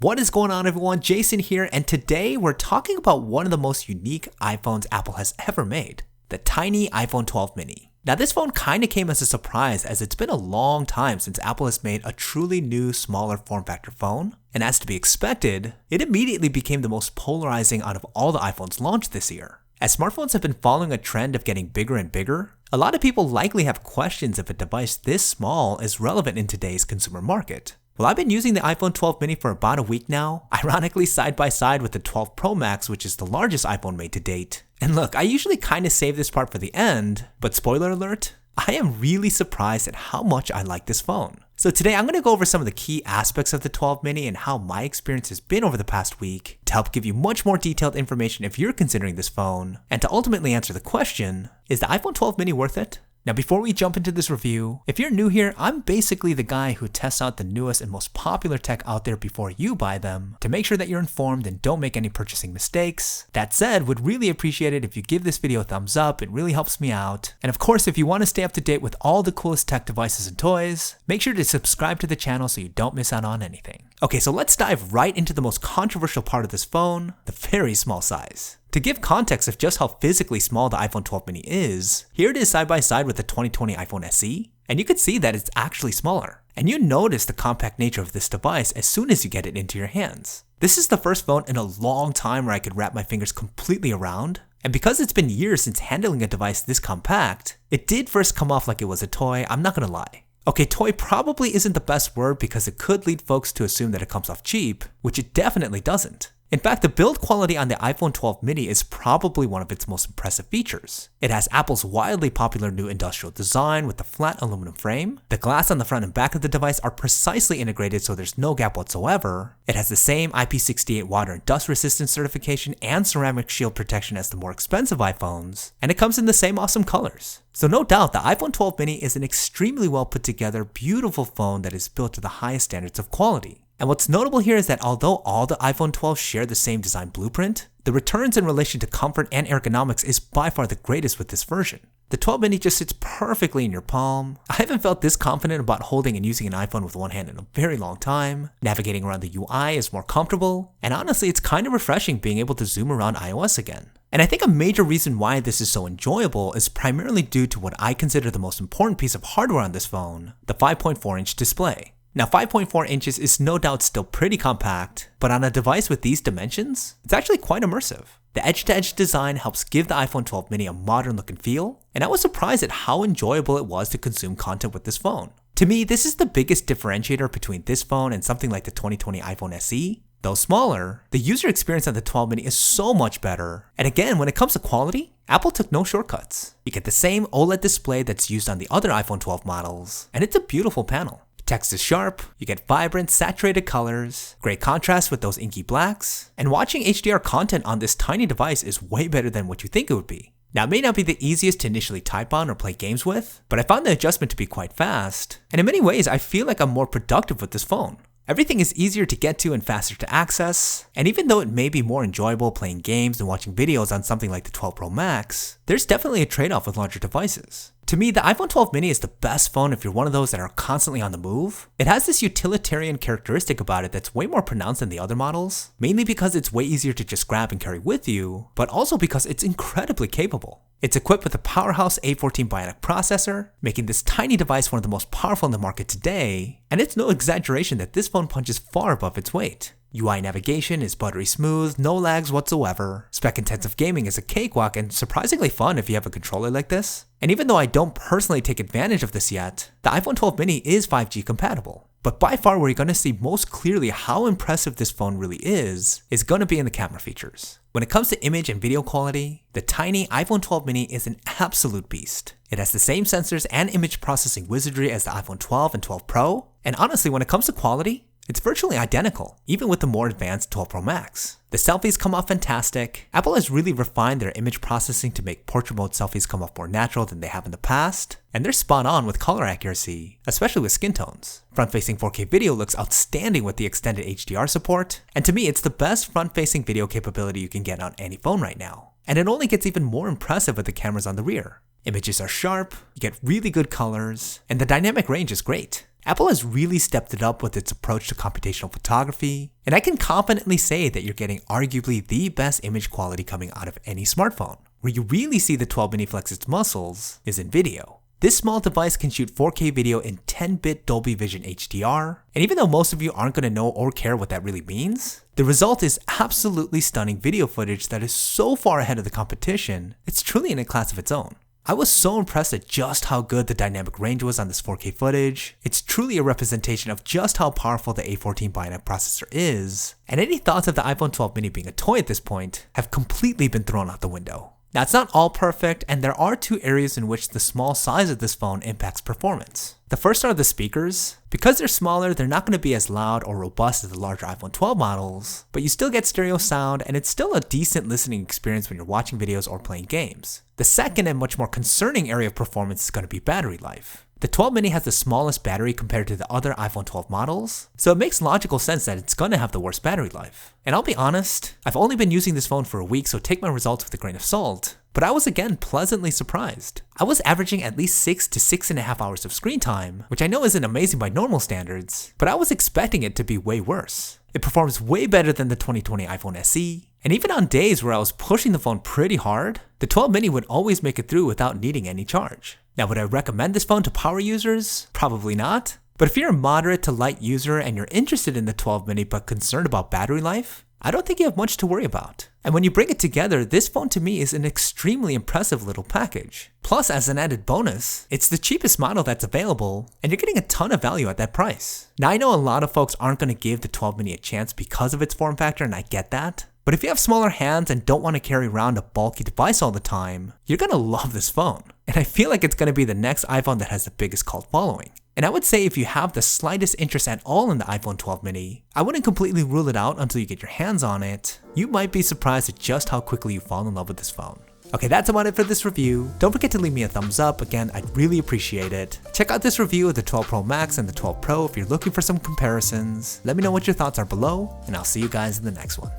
What is going on, everyone? Jason here, and today we're talking about one of the most unique iPhones Apple has ever made, the tiny iPhone 12 mini. Now this phone kind of came as a surprise as it's been a long time since Apple has made a truly new, smaller form factor phone, and as to be expected, it immediately became the most polarizing out of all the iPhones launched this year. As smartphones have been following a trend of getting bigger and bigger, a lot of people likely have questions if a device this small is relevant in today's consumer market. Well, I've been using the iPhone 12 mini for about a week now, ironically side by side with the 12 Pro Max, which is the largest iPhone made to date. And look, I usually kind of save this part for the end, but spoiler alert, I am really surprised at how much I like this phone. So today I'm going to go over some of the key aspects of the 12 mini and how my experience has been over the past week to help give you much more detailed information if you're considering this phone, and to ultimately answer the question, is the iPhone 12 mini worth it? Now before we jump into this review, if you're new here, I'm basically the guy who tests out the newest and most popular tech out there before you buy them to make sure that you're informed and don't make any purchasing mistakes. That said, would really appreciate it if you give this video a thumbs up, it really helps me out. And of course, if you want to stay up to date with all the coolest tech devices and toys, make sure to subscribe to the channel so you don't miss out on anything. Okay, so let's dive right into the most controversial part of this phone, the very small size. To give context of just how physically small the iPhone 12 mini is, here it is side by side with the 2020 iPhone SE, and you can see that it's actually smaller. And you notice the compact nature of this device as soon as you get it into your hands. This is the first phone in a long time where I could wrap my fingers completely around, and because it's been years since handling a device this compact, it did first come off like it was a toy, I'm not gonna lie. Okay, toy probably isn't the best word because it could lead folks to assume that it comes off cheap, which it definitely doesn't. In fact, the build quality on the iPhone 12 mini is probably one of its most impressive features. It has Apple's wildly popular new industrial design with the flat aluminum frame. The glass on the front and back of the device are precisely integrated so there's no gap whatsoever. It has the same IP68 water and dust resistance certification and ceramic shield protection as the more expensive iPhones, and it comes in the same awesome colors. So no doubt, the iPhone 12 mini is an extremely well put together, beautiful phone that is built to the highest standards of quality. And what's notable here is that although all the iPhone 12 share the same design blueprint, the returns in relation to comfort and ergonomics is by far the greatest with this version. The 12 mini just sits perfectly in your palm. I haven't felt this confident about holding and using an iPhone with one hand in a very long time. Navigating around the UI is more comfortable, and honestly it's kind of refreshing being able to zoom around iOS again. And I think a major reason why this is so enjoyable is primarily due to what I consider the most important piece of hardware on this phone, the 5.4-inch display. Now 5.4 inches is no doubt still pretty compact, but on a device with these dimensions, it's actually quite immersive. The edge-to-edge design helps give the iPhone 12 mini a modern look and feel, and I was surprised at how enjoyable it was to consume content with this phone. To me, this is the biggest differentiator between this phone and something like the 2020 iPhone SE. Though smaller, the user experience on the 12 mini is so much better, and again, when it comes to quality, Apple took no shortcuts. You get the same OLED display that's used on the other iPhone 12 models, and it's a beautiful panel. Text is sharp, you get vibrant, saturated colors, great contrast with those inky blacks, and watching HDR content on this tiny device is way better than what you think it would be. Now it may not be the easiest to initially type on or play games with, but I found the adjustment to be quite fast, and in many ways I feel like I'm more productive with this phone. Everything is easier to get to and faster to access, and even though it may be more enjoyable playing games than watching videos on something like the 12 Pro Max, there's definitely a trade-off with larger devices. To me, the iPhone 12 mini is the best phone if you're one of those that are constantly on the move. It has this utilitarian characteristic about it that's way more pronounced than the other models, mainly because it's way easier to just grab and carry with you, but also because it's incredibly capable. It's equipped with a powerhouse A14 Bionic processor, making this tiny device one of the most powerful in the market today, and it's no exaggeration that this phone punches far above its weight. UI navigation is buttery smooth, no lags whatsoever. Spec-intensive gaming is a cakewalk and surprisingly fun if you have a controller like this. And even though I don't personally take advantage of this yet, the iPhone 12 mini is 5G compatible. But by far where you're going to see most clearly how impressive this phone really is going to be in the camera features. When it comes to image and video quality, the tiny iPhone 12 mini is an absolute beast. It has the same sensors and image processing wizardry as the iPhone 12 and 12 Pro, and honestly when it comes to quality, it's virtually identical, even with the more advanced 12 Pro Max. The selfies come off fantastic. Apple has really refined their image processing to make portrait mode selfies come off more natural than they have in the past, and they're spot on with color accuracy, especially with skin tones. Front-facing 4K video looks outstanding with the extended HDR support, and to me it's the best front-facing video capability you can get on any phone right now. And it only gets even more impressive with the cameras on the rear. Images are sharp, you get really good colors, and the dynamic range is great. Apple has really stepped it up with its approach to computational photography, and I can confidently say that you're getting arguably the best image quality coming out of any smartphone. Where you really see the 12 mini flex its muscles is in video. This small device can shoot 4K video in 10-bit Dolby Vision HDR, and even though most of you aren't going to know or care what that really means, the result is absolutely stunning video footage that is so far ahead of the competition, it's truly in a class of its own. I was so impressed at just how good the dynamic range was on this 4K footage. It's truly a representation of just how powerful the A14 Bionic processor is, and any thoughts of the iPhone 12 mini being a toy at this point have completely been thrown out the window. Now, it's not all perfect, and there are two areas in which the small size of this phone impacts performance. The first are the speakers. Because they're smaller, they're not going to be as loud or robust as the larger iPhone 12 models, but you still get stereo sound, and it's still a decent listening experience when you're watching videos or playing games. The second and much more concerning area of performance is going to be battery life. The 12 mini has the smallest battery compared to the other iPhone 12 models, so it makes logical sense that it's going to have the worst battery life. And I'll be honest, I've only been using this phone for a week, so take my results with a grain of salt, but I was again pleasantly surprised. I was averaging at least 6 to 6.5 hours of screen time, which I know isn't amazing by normal standards, but I was expecting it to be way worse. It performs way better than the 2020 iPhone SE, and even on days where I was pushing the phone pretty hard, the 12 mini would always make it through without needing any charge. Now, would I recommend this phone to power users? Probably not. But if you're a moderate to light user and you're interested in the 12 mini but concerned about battery life, I don't think you have much to worry about. And when you bring it together, this phone to me is an extremely impressive little package. Plus, as an added bonus, it's the cheapest model that's available, and you're getting a ton of value at that price. Now, I know a lot of folks aren't going to give the 12 mini a chance because of its form factor, and I get that. But if you have smaller hands and don't want to carry around a bulky device all the time, you're going to love this phone. And I feel like it's going to be the next iPhone that has the biggest cult following. And I would say if you have the slightest interest at all in the iPhone 12 mini, I wouldn't completely rule it out until you get your hands on it. You might be surprised at just how quickly you fall in love with this phone. Okay, that's about it for this review. Don't forget to leave me a thumbs up. Again, I'd really appreciate it. Check out this review of the 12 Pro Max and the 12 Pro if you're looking for some comparisons. Let me know what your thoughts are below, and I'll see you guys in the next one.